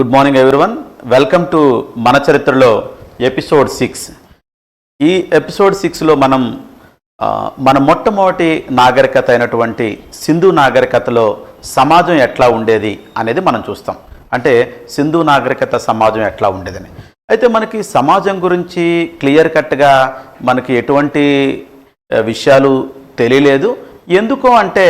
Good morning everyone. Welcome to మన చరిత్రలో episode 6. ఈ ఎపిసోడ్ 6లో మనం మన మొట్టమొదటి నాగరికత అయినటువంటి సింధు నాగరికతలో సమాజం ఎట్లా ఉండేది అనేది మనం చూస్తాం. అంటే సింధు నాగరికత సమాజం ఎట్లా ఉండేదని. అయితే మనకి సమాజం గురించి క్లియర్ కట్గా మనకి ఎటువంటి విషయాలు తెలియలేదు. ఎందుకు అంటే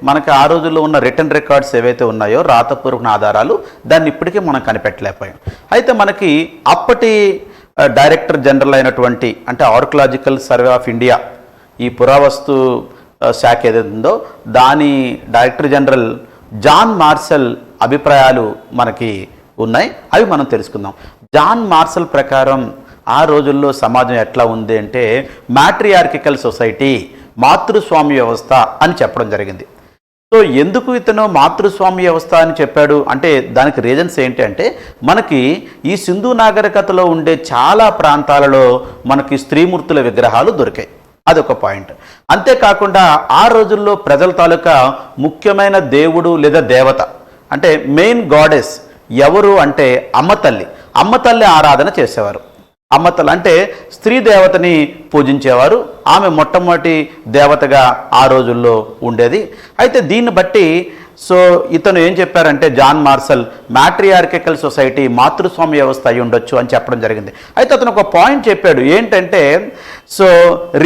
మనకి ఆ రోజుల్లో ఉన్న రిటర్న్ రికార్డ్స్ ఏవైతే ఉన్నాయో రాతపూర్వక ఆధారాలు దాన్ని ఇప్పటికీ మనం కనిపెట్టలేకపోయాం. అయితే మనకి అప్పటి డైరెక్టర్ జనరల్ అయినటువంటి అంటే ఆర్కియలాజికల్ సర్వే ఆఫ్ ఇండియా, ఈ పురావస్తు శాఖ ఏదైతే ఉందో దాని డైరెక్టర్ జనరల్ జాన్ మార్షల్ అభిప్రాయాలు మనకి ఉన్నాయి. అవి మనం తెలుసుకుందాం. జాన్ మార్షల్ ప్రకారం ఆ రోజుల్లో సమాజం ఎట్లా ఉంది అంటే మ్యాట్రియార్కికల్ సొసైటీ, మాతృస్వామ్య వ్యవస్థ అని చెప్పడం జరిగింది. సో ఎందుకు ఇతను మాతృస్వామ్య వ్యవస్థ అని చెప్పాడు అంటే దానికి రీజన్స్ ఏంటి అంటే మనకి ఈ సింధు నాగరికతలో ఉండే చాలా ప్రాంతాలలో మనకి స్త్రీమూర్తుల విగ్రహాలు దొరికాయి. అదొక పాయింట్. అంతేకాకుండా ఆ రోజుల్లో ప్రజల తాలూకా ముఖ్యమైన దేవుడు లేదా దేవత అంటే మెయిన్ గాడెస్ ఎవరు అంటే అమ్మ తల్లి ఆరాధన చేసేవారు. అమ్మతల్లి అంటే స్త్రీ దేవతని పూజించేవారు. ఆమె మొట్టమొదటి దేవతగా ఆ రోజుల్లో ఉండేది. అయితే దీన్ని బట్టి సో ఇతను ఏం చెప్పారంటే జాన్ మార్షల్ మ్యాట్రియార్కికల్ సొసైటీ మాతృస్వామ్య వ్యవస్థ అయి ఉండొచ్చు అని చెప్పడం జరిగింది. అయితే అతను ఒక పాయింట్ చెప్పాడు ఏంటంటే so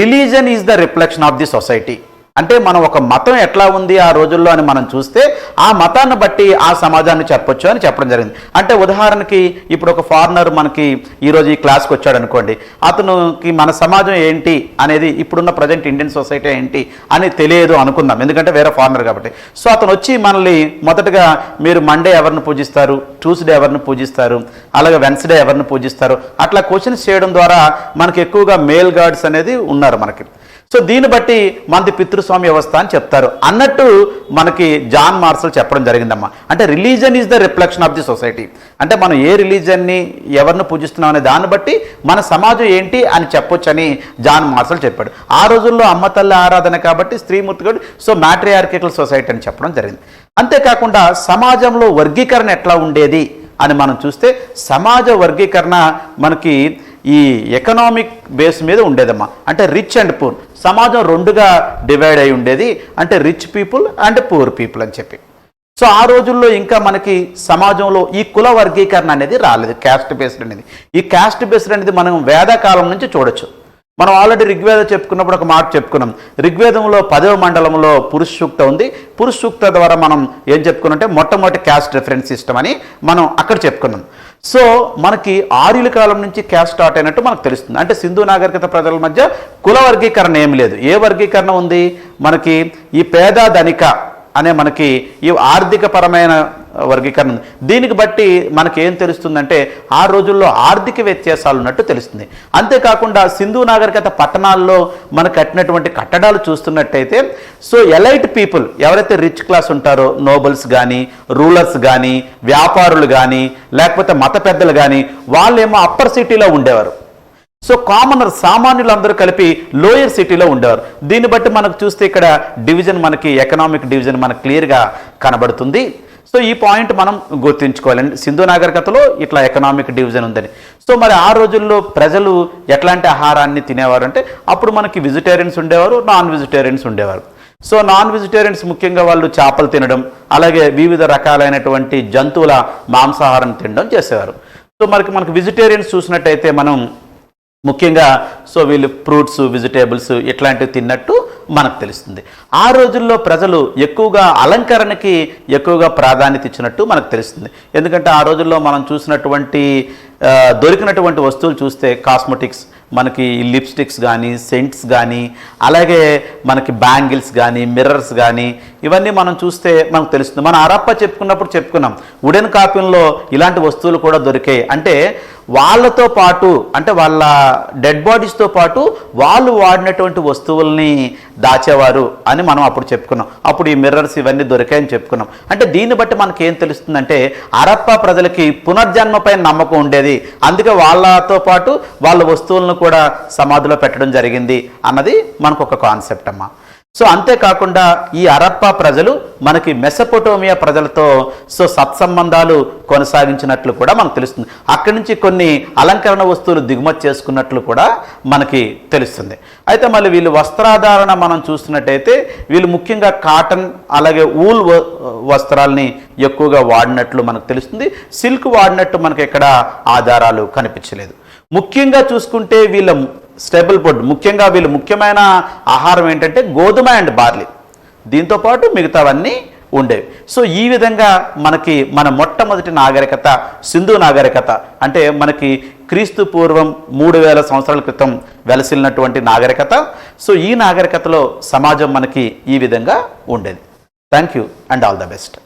religion is the reflection of the society. అంటే మనం ఒక మతం ఎట్లా ఉంది ఆ రోజుల్లో అని మనం చూస్తే ఆ మతాన్ని బట్టి ఆ సమాజాన్ని చెప్పొచ్చు అని చెప్పడం జరిగింది. అంటే ఉదాహరణకి ఇప్పుడు ఒక ఫారినర్ మనకి ఈరోజు ఈ క్లాస్కి వచ్చాడు అనుకోండి, అతనికి మన సమాజం ఏంటి అనేది ఇప్పుడున్న ప్రజెంట్ ఇండియన్ సొసైటీ ఏంటి అని తెలియదు అనుకుందాం, ఎందుకంటే వేరే ఫారినర్ కాబట్టి. సో అతను వచ్చి మనల్ని మొదటగా మీరు మండే ఎవరిని పూజిస్తారు, ట్యూస్డే ఎవరిని పూజిస్తారు, అలాగే వెన్స్డే ఎవరిని పూజిస్తారు అట్లా క్వశ్చన్స్ చేయడం ద్వారా మనకి ఎక్కువగా మేల్ గాడ్స్ అనేది ఉన్నారు మనకి. సో దీన్ని బట్టి మనది పితృస్వామ్య వ్యవస్థ అని చెప్తారు అన్నట్టు మనకి జాన్ మార్షల్ చెప్పడం జరిగిందమ్మా. అంటే religion is the reflection of the society. అంటే మనం ఏ రిలీజన్ని ఎవరిని పూజిస్తున్నాం అనే దాన్ని బట్టి మన సమాజం ఏంటి అని చెప్పొచ్చని జాన్ మార్షల్ చెప్పాడు. ఆ రోజుల్లో అమ్మ తల్లి ఆరాధన కాబట్టి స్త్రీమూర్తిగా సో మ్యాట్రియార్కికల్ సొసైటీ అని చెప్పడం జరిగింది. అంతేకాకుండా సమాజంలో వర్గీకరణ ఎట్లా ఉండేది అని మనం చూస్తే సమాజ వర్గీకరణ మనకి ఈ ఎకనామిక్ బేస్ మీద ఉండేదమ్మా. అంటే రిచ్ అండ్ పూర్ సమాజం రెండుగా డివైడ్ అయి ఉండేది. అంటే rich people and poor people అని చెప్పి. సో ఆ రోజుల్లో ఇంకా మనకి సమాజంలో ఈ కుల వర్గీకరణ అనేది రాలేదు, క్యాస్ట్ బేస్డ్ అనేది. ఈ క్యాస్ట్ బేస్డ్ అనేది మనం వేదకాలం నుంచి చూడొచ్చు. మనం ఆల్రెడీ ఋగ్వేదం చెప్పుకున్నప్పుడు ఒక మాట చెప్పుకున్నాం. ఋగ్వేదంలో 10వ మండలంలో పురుష సూక్త ఉంది. పురుష సూక్త ద్వారా మనం ఏం చెప్పుకున్నామంటే మొట్టమొదటి క్యాస్ట్ రిఫరెన్స్ సిస్టమ్ అని మనం అక్కడ చెప్పుకున్నాం. సో మనకి ఆర్యుల కాలం నుంచి క్యాస్ట్ స్టార్ట్ అయినట్టు మనకు తెలుస్తుంది. అంటే సింధు నాగరికత ప్రజల మధ్య కుల వర్గీకరణ ఏమి లేదు. ఏ వర్గీకరణ ఉంది మనకి? ఈ పేద ధనిక అనే మనకి ఈ ఆర్థిక పరమైన వర్గీకరణ ఉంది. దీనికి బట్టి మనకి ఏం తెలుస్తుందంటే ఆ రోజుల్లో ఆర్థిక వ్యత్యాసాలు ఉన్నట్టు తెలుస్తుంది. అంతేకాకుండా సింధు నాగరికత పట్టణాల్లో మనకు కట్టినటువంటి కట్టడాలు చూస్తున్నట్టయితే సో ఎలైట్ పీపుల్ ఎవరైతే రిచ్ క్లాస్ ఉంటారో నోబల్స్ కానీ రూలర్స్ కానీ వ్యాపారులు కానీ లేకపోతే మత పెద్దలు కానీ వాళ్ళేమో అప్పర్ సిటీలో ఉండేవారు. సో కామనర్ సామాన్యులు అందరూ కలిపి లోయర్ సిటీలో ఉండేవారు. దీన్ని బట్టి మనకు చూస్తే ఇక్కడ డివిజన్ మనకి ఎకనామిక్ డివిజన్ మనకు క్లియర్గా కనబడుతుంది. సో ఈ పాయింట్ మనం గుర్తుంచుకోవాలండి. సింధు నాగరికతలో ఇట్లా ఎకనామిక్ డివిజన్ ఉందని. సో మరి ఆ రోజుల్లో ప్రజలు ఎట్లాంటి ఆహారాన్ని తినేవారు అంటే అప్పుడు మనకి వెజిటేరియన్స్ ఉండేవారు, నాన్ వెజిటేరియన్స్ ఉండేవారు. సో నాన్ వెజిటేరియన్స్ ముఖ్యంగా వాళ్ళు చేపలు తినడం అలాగే వివిధ రకాలైనటువంటి జంతువుల మాంసాహారం తినడం చేసేవారు. సో మనకి వెజిటేరియన్స్ చూసినట్టయితే మనం ముఖ్యంగా సో వీళ్ళు ఫ్రూట్స్ వెజిటేబుల్స్ ఇట్లాంటివి తిన్నట్టు మనకు తెలుస్తుంది. ఆ రోజుల్లో ప్రజలు ఎక్కువగా అలంకరణకి ఎక్కువగా ప్రాధాన్యత ఇచ్చినట్టు మనకు తెలుస్తుంది. ఎందుకంటే ఆ రోజుల్లో మనం చూసినటువంటి దొరికినటువంటి వస్తువులు చూస్తే కాస్మెటిక్స్ మనకి లిప్స్టిక్స్ కానీ సెంట్స్ కానీ అలాగే మనకి బ్యాంగిల్స్ కానీ మిర్రర్స్ కానీ ఇవన్నీ మనం చూస్తే మనకు తెలుస్తుంది. మనం హరప్పా చెప్పుకున్నాం వుడెన్ కాపీల్లో ఇలాంటి వస్తువులు కూడా దొరికాయి. అంటే వాళ్ళతో పాటు అంటే వాళ్ళ డెడ్ బాడీస్తో పాటు వాళ్ళు వాడినటువంటి వస్తువుల్ని దాచేవారు అని మనం అప్పుడు చెప్పుకున్నాం. అప్పుడు ఈ మిర్రర్స్ ఇవన్నీ దొరికాయని చెప్పుకున్నాం. అంటే దీన్ని బట్టి మనకి ఏం తెలుస్తుందంటే హరప్పా ప్రజలకి పునర్జన్మపై నమ్మకం ఉండేది. అందుకే వాళ్ళతో పాటు వాళ్ళ వస్తువులను కూడా సమాధిలో పెట్టడం జరిగింది అన్నది మనకు ఒక కాన్సెప్ట్ అమ్మా. సో అంతేకాకుండా ఈ హరప్పా ప్రజలు మనకి మెసపోటోమియా ప్రజలతో సత్సంబంధాలు కొనసాగించినట్లు కూడా మనకు తెలుస్తుంది. అక్కడి నుంచి కొన్ని అలంకరణ వస్తువులు దిగుమతి చేసుకున్నట్లు కూడా మనకి తెలుస్తుంది. అయితే మళ్ళీ వీళ్ళు వస్త్రాధారణ మనం చూస్తున్నట్టయితే వీళ్ళు ముఖ్యంగా కాటన్ అలాగే ఊల్ వస్త్రాలని ఎక్కువగా వాడినట్లు మనకు తెలుస్తుంది. సిల్క్ వాడినట్టు మనకి ఎక్కడ ఆధారాలు కనిపించలేదు. ముఖ్యంగా చూసుకుంటే వీళ్ళ స్టేబుల్ ఫుడ్, ముఖ్యంగా వీళ్ళు ముఖ్యమైన ఆహారం ఏంటంటే గోధుమ అండ్ బార్లీ, దీంతోపాటు మిగతావన్నీ ఉండేవి. సో ఈ విధంగా మనకి మన మొట్టమొదటి నాగరికత సింధు నాగరికత అంటే మనకి క్రీస్తు పూర్వం 3000 సంవత్సరాల క్రితం వెలసిల్లినటువంటి నాగరికత. సో ఈ నాగరికతలో సమాజం మనకి ఈ విధంగా ఉండేది. Thank you and all the best.